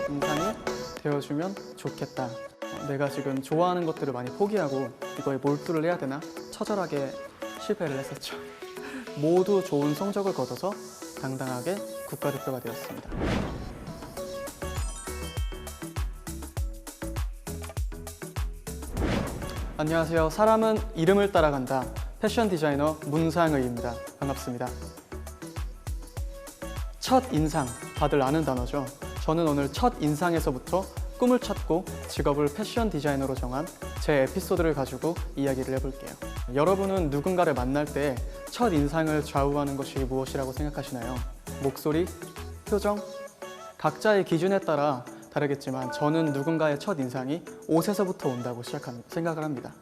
첫 인상이 되어주면 좋겠다. 내가 지금 좋아하는 것들을 많이 포기하고 이거에 몰두를 해야 되나? 처절하게 실패를 했었죠. 모두 좋은 성적을 거둬서 당당하게 국가대표가 되었습니다. 안녕하세요. 사람은 이름을 따라간다. 패션 디자이너 문상의입니다. 반갑습니다. 첫 인상, 다들 아는 단어죠. 저는 오늘 첫 인상에서부터 꿈을 찾고 직업을 패션 디자이너로 정한 제 에피소드를 가지고 이야기를 해볼게요. 여러분은 누군가를 만날 때 첫 인상을 좌우하는 것이 무엇이라고 생각하시나요? 목소리, 표정, 각자의 기준에 따라 다르겠지만 저는 누군가의 첫 인상이 옷에서부터 온다고 생각을 합니다.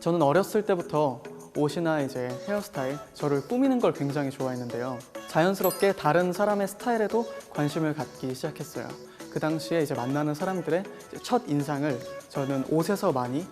저는 어렸을 때부터 옷이나 이제 헤어스타일, 저를 꾸미는 걸 굉장히 좋아했는데요. 자연스럽게 다른 사람의 스타일에도 관심을 갖기 시작했어요. 그 당시에 이제 만나는 사람들의 첫 인상을 저는 옷에서 많이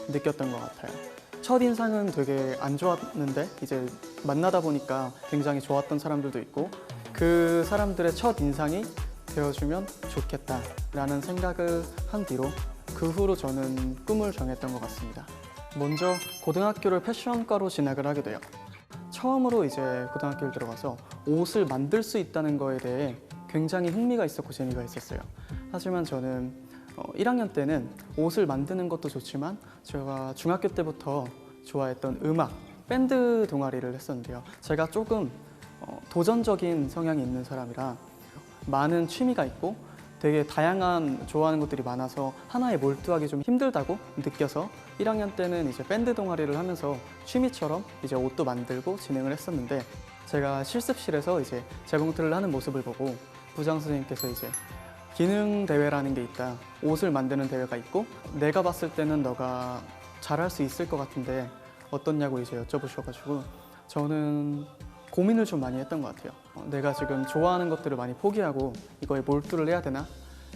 느꼈던 것 같아요. 첫 인상은 되게 안 좋았는데 이제 만나다 보니까 굉장히 좋았던 사람들도 있고 그 사람들의 첫 인상이 되어주면 좋겠다라는 생각을 한 뒤로 그 후로 저는 꿈을 정했던 것 같습니다. 먼저 고등학교를 패션과로 진학을 하게 돼요. 처음으로 이제 고등학교를 들어가서 옷을 만들 수 있다는 거에 대해 굉장히 흥미가 있었고 재미가 있었어요. 하지만 저는 1학년 때는 옷을 만드는 것도 좋지만 제가 중학교 때부터 좋아했던 음악, 밴드 동아리를 했었는데요. 제가 조금 도전적인 성향이 있는 사람이라 많은 취미가 있고 되게 다양한 좋아하는 것들이 많아서 하나에 몰두하기 좀 힘들다고 느껴서 1학년 때는 이제 밴드 동아리를 하면서 취미처럼 이제 옷도 만들고 진행을 했었는데 제가 실습실에서 이제 재봉틀을 하는 모습을 보고 부장 선생님께서 이제 기능 대회라는 게 있다. 옷을 만드는 대회가 있고 내가 봤을 때는 너가 잘할 수 있을 것 같은데 어떻냐고 이제 여쭤보셔가지고 저는 고민을 좀 많이 했던 것 같아요. 내가 지금 좋아하는 것들을 많이 포기하고 이거에 몰두를 해야 되나?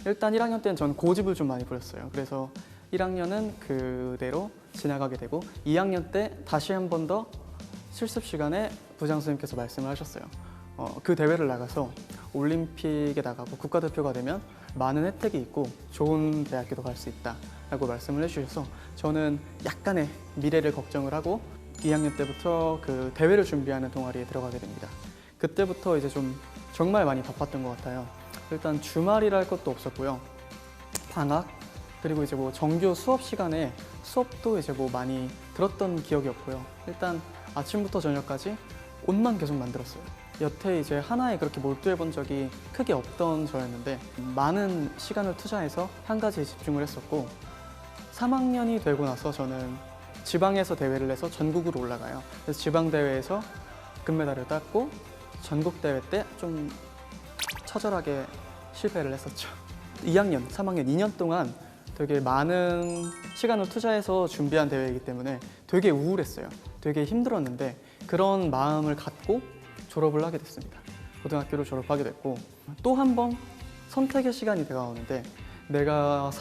일단 1학년 때는 전 고집을 좀 많이 부렸어요. 그래서 1학년은 그대로 지나가게 되고 2학년 때 다시 한 번 더 실습 시간에 부장 선생님께서 말씀을 하셨어요. 그 대회를 나가서 올림픽에 나가고 국가대표가 되면 많은 혜택이 있고 좋은 대학교도 갈 수 있다 라고 말씀을 해주셔서 저는 약간의 미래를 걱정을 하고 2학년 때부터 그 대회를 준비하는 동아리에 들어가게 됩니다. 그때부터 이제 좀 정말 많이 바빴던 것 같아요. 일단 주말이라 할 것도 없었고요. 방학 그리고 이제 뭐 정규 수업 시간에 수업도 이제 뭐 많이 들었던 기억이 없고요. 일단 아침부터 저녁까지 옷만 계속 만들었어요. 여태 이제 하나에 그렇게 몰두해 본 적이 크게 없던 저였는데 많은 시간을 투자해서 한 가지에 집중을 했었고 3학년이 되고 나서 저는 지방에서 대회를 해서 전국으로 올라가요. 그래서 지방대회에서 금메달을 땄고 전국대회 때 좀 처절하게 실패를 했었죠. 2학년, 3학년, 2년 동안 되게 많은 시간을 투자해서 준비한 대회이기 때문에 되게 우울했어요. 되게 힘들었는데 그런 마음을 갖고 졸업을 하게 됐습니다. 고등학교를 졸업하게 됐고 또 한 번 선택의 시간이 다가오는데 내가 2,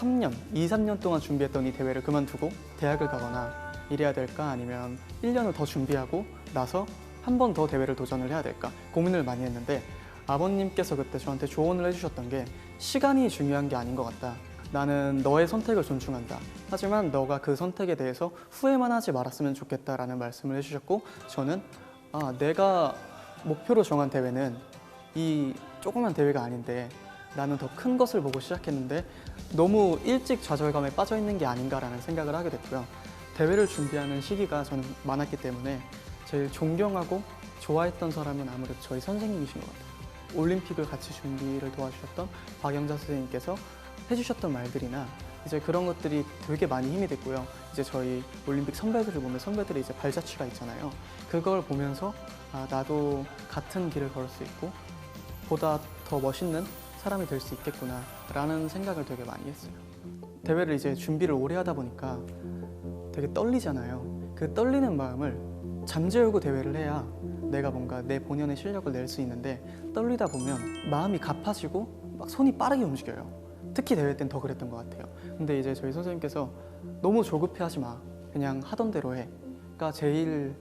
3년 동안 준비했던 이 대회를 그만두고 대학을 가거나 이래야 될까 아니면 1년을 더 준비하고 나서 한 번 더 대회를 도전을 해야 될까 고민을 많이 했는데 아버님께서 그때 저한테 조언을 해주셨던 게 시간이 중요한 게 아닌 것 같다. 나는 너의 선택을 존중한다. 하지만 너가 그 선택에 대해서 후회만 하지 말았으면 좋겠다라는 말씀을 해주셨고 저는 내가 목표로 정한 대회는 이 조그만 대회가 아닌데 나는 더 큰 것을 보고 시작했는데 너무 일찍 좌절감에 빠져 있는 게 아닌가라는 생각을 하게 됐고요. 대회를 준비하는 시기가 저는 많았기 때문에 제일 존경하고 좋아했던 사람은 아무래도 저희 선생님이신 것 같아요. 올림픽을 같이 준비를 도와주셨던 박영자 선생님께서 해주셨던 말들이나 이제 그런 것들이 되게 많이 힘이 됐고요. 이제 저희 올림픽 선배들을 보면 선배들이 이제 발자취가 있잖아요. 그걸 보면서 나도 같은 길을 걸을 수 있고 보다 더 멋있는 사람이 될 수 있겠구나 라는 생각을 되게 많이 했어요. 대회를 이제 준비를 오래 하다 보니까 되게 떨리잖아요. 그 떨리는 마음을 잠재우고 대회를 해야 내가 뭔가 내 본연의 실력을 낼 수 있는데 떨리다 보면 마음이 가파지고 막 손이 빠르게 움직여요. 특히 대회 때는 더 그랬던 것 같아요. 근데 이제 저희 선생님께서 너무 조급해하지 마. 그냥 하던 대로 해.가 제일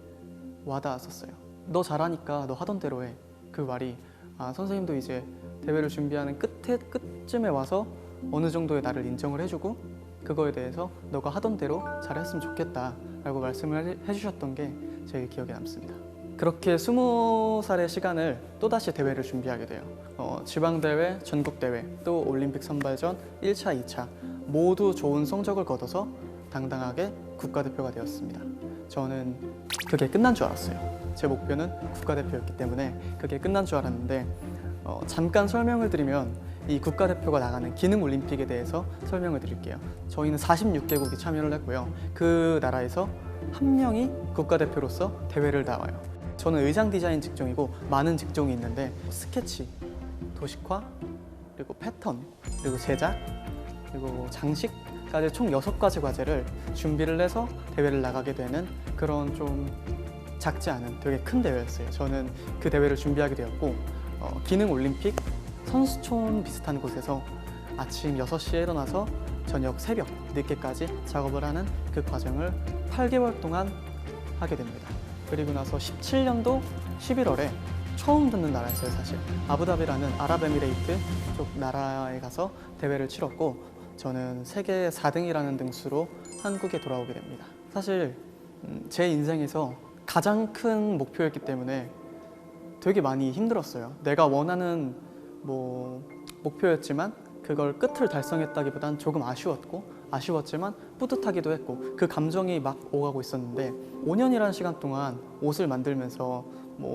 와닿았었어요. 너 잘하니까 너 하던 대로 해. 그 말이 선생님도 이제 대회를 준비하는 끝쯤에 와서 어느 정도의 나를 인정을 해주고 그거에 대해서 너가 하던 대로 잘했으면 좋겠다라고 말씀을 해주셨던 게 제일 기억에 남습니다. 그렇게 20살의 시간을 또다시 대회를 준비하게 돼요. 지방대회, 전국대회, 또 올림픽 선발전 1차, 2차 모두 좋은 성적을 거둬서 당당하게 국가대표가 되었습니다. 저는 그게 끝난 줄 알았어요. 제 목표는 국가대표였기 때문에 그게 끝난 줄 알았는데 잠깐 설명을 드리면 이 국가대표가 나가는 기능올림픽에 대해서 설명을 드릴게요. 저희는 46개국이 참여를 했고요. 그 나라에서 한 명이 국가대표로서 대회를 나와요. 저는 의상 디자인 직종이고 많은 직종이 있는데 스케치, 도식화, 그리고 패턴, 그리고 제작, 그리고 장식까지 총 6가지 과제를 준비를 해서 대회를 나가게 되는 그런 좀 작지 않은 되게 큰 대회였어요. 저는 그 대회를 준비하게 되었고 기능올림픽 선수촌 비슷한 곳에서 아침 6시에 일어나서 저녁 새벽 늦게까지 작업을 하는 그 과정을 8개월 동안 하게 됩니다. 그리고 나서 17년도 11월에 처음 듣는 나라였어요. 사실 아부다비라는 아랍에미레이트 쪽 나라에 가서 대회를 치렀고 저는 세계 4등이라는 등수로 한국에 돌아오게 됩니다. 사실 제 인생에서 가장 큰 목표였기 때문에 되게 많이 힘들었어요. 내가 원하는 목표였지만 그걸 끝을 달성했다기보단 조금 아쉬웠지만 뿌듯하기도 했고 그 감정이 막 오가고 있었는데 5년이라는 시간 동안 옷을 만들면서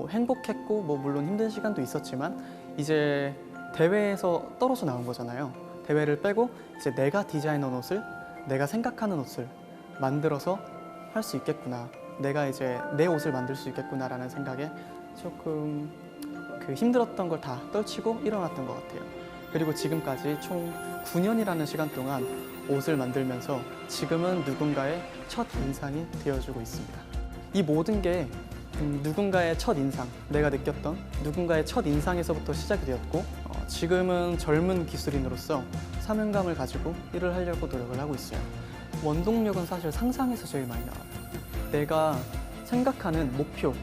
행복했고 물론 힘든 시간도 있었지만 이제 대회에서 떨어져 나온 거잖아요. 대회를 빼고 이제 내가 디자인한 옷을 내가 생각하는 옷을 만들어서 할 수 있겠구나. 내가 이제 내 옷을 만들 수 있겠구나라는 생각에 조금 그 힘들었던 걸 다 떨치고 일어났던 것 같아요. 그리고 지금까지 총 9년이라는 시간 동안 옷을 만들면서 지금은 누군가의 첫 인상이 되어주고 있습니다. 이 모든 게 누군가의 첫 인상, 내가 느꼈던 누군가의 첫 인상에서부터 시작이 되었고 지금은 젊은 기술인으로서 사명감을 가지고 일을 하려고 노력을 하고 있어요. 원동력은 사실 상상에서 제일 많이 나와요. 내가 생각하는 목표,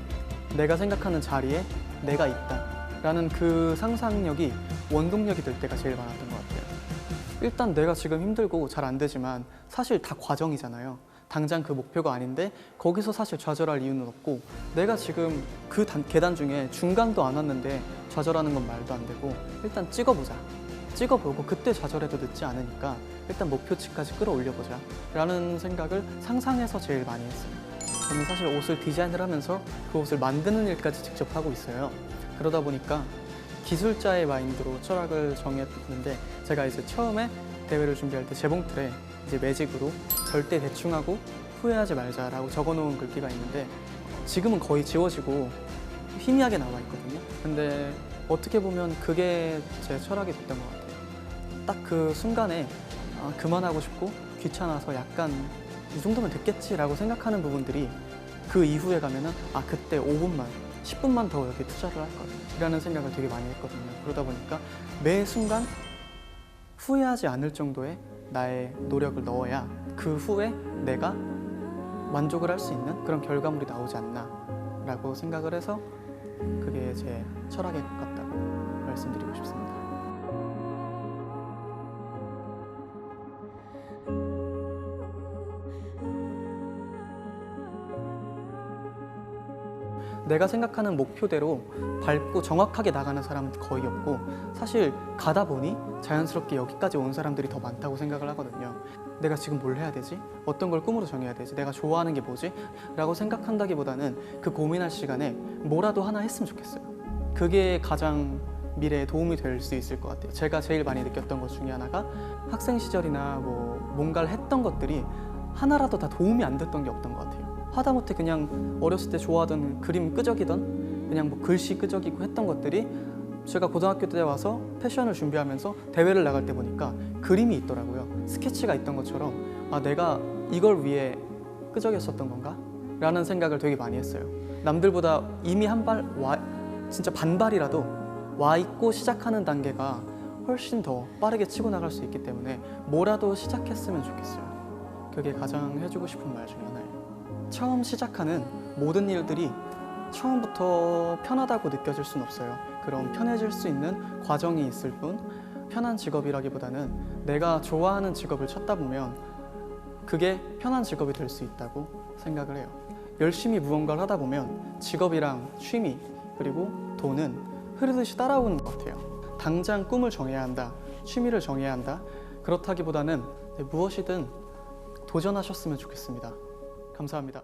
내가 생각하는 자리에 내가 있다라는 그 상상력이 원동력이 될 때가 제일 많았던 것 같아요. 일단 내가 지금 힘들고 잘 안 되지만 사실 다 과정이잖아요. 당장 그 목표가 아닌데 거기서 사실 좌절할 이유는 없고 내가 지금 그 계단 중에 중간도 안 왔는데 좌절하는 건 말도 안 되고 일단 찍어보자. 찍어보고 그때 좌절해도 늦지 않으니까 일단 목표치까지 끌어올려보자 라는 생각을 상상해서 제일 많이 했어요. 저는 사실 옷을 디자인을 하면서 그 옷을 만드는 일까지 직접 하고 있어요. 그러다 보니까 기술자의 마인드로 철학을 정했는데 제가 이제 처음에 대회를 준비할 때 재봉틀에 이제 매직으로 절대 대충하고 후회하지 말자라고 적어놓은 글귀가 있는데 지금은 거의 지워지고 희미하게 나와 있거든요. 근데 어떻게 보면 그게 제 철학이 됐던 것 같아요. 딱 그 순간에 그만하고 싶고 귀찮아서 약간 이 정도면 됐겠지라고 생각하는 부분들이 그 이후에 가면은 그때 5분만 10분만 더 여기 투자를 할 거라는 생각을 되게 많이 했거든요. 그러다 보니까 매 순간 후회하지 않을 정도의 나의 노력을 넣어야 그 후에 내가 만족을 할 수 있는 그런 결과물이 나오지 않나 라고 생각을 해서 그게 제 철학에 가깝다고 말씀드리고 싶습니다. 내가 생각하는 목표대로 밟고 정확하게 나가는 사람은 거의 없고 사실 가다 보니 자연스럽게 여기까지 온 사람들이 더 많다고 생각을 하거든요. 내가 지금 뭘 해야 되지? 어떤 걸 꿈으로 정해야 되지? 내가 좋아하는 게 뭐지? 라고 생각한다기보다는 그 고민할 시간에 뭐라도 하나 했으면 좋겠어요. 그게 가장 미래에 도움이 될 수 있을 것 같아요. 제가 제일 많이 느꼈던 것 중에 하나가 학생 시절이나 뭔가를 했던 것들이 하나라도 다 도움이 안 됐던 게 없던 것 같아요. 하다못해 그냥 어렸을 때 좋아하던 그림 끄적이던 그냥 글씨 끄적이고 했던 것들이 제가 고등학교 때 와서 패션을 준비하면서 대회를 나갈 때 보니까 그림이 있더라고요. 스케치가 있던 것처럼 내가 이걸 위해 끄적였었던 건가? 라는 생각을 되게 많이 했어요. 남들보다 이미 한 발 진짜 반발이라도 와 있고 시작하는 단계가 훨씬 더 빠르게 치고 나갈 수 있기 때문에 뭐라도 시작했으면 좋겠어요. 그게 가장 해주고 싶은 말 중에 하나예요. 처음 시작하는 모든 일들이 처음부터 편하다고 느껴질 순 없어요. 그런 편해질 수 있는 과정이 있을 뿐 편한 직업이라기보다는 내가 좋아하는 직업을 찾다 보면 그게 편한 직업이 될 수 있다고 생각을 해요. 열심히 무언가를 하다 보면 직업이랑 취미 그리고 돈은 흐르듯이 따라오는 것 같아요. 당장 꿈을 정해야 한다, 취미를 정해야 한다, 그렇다기보다는 무엇이든 도전하셨으면 좋겠습니다. 감사합니다.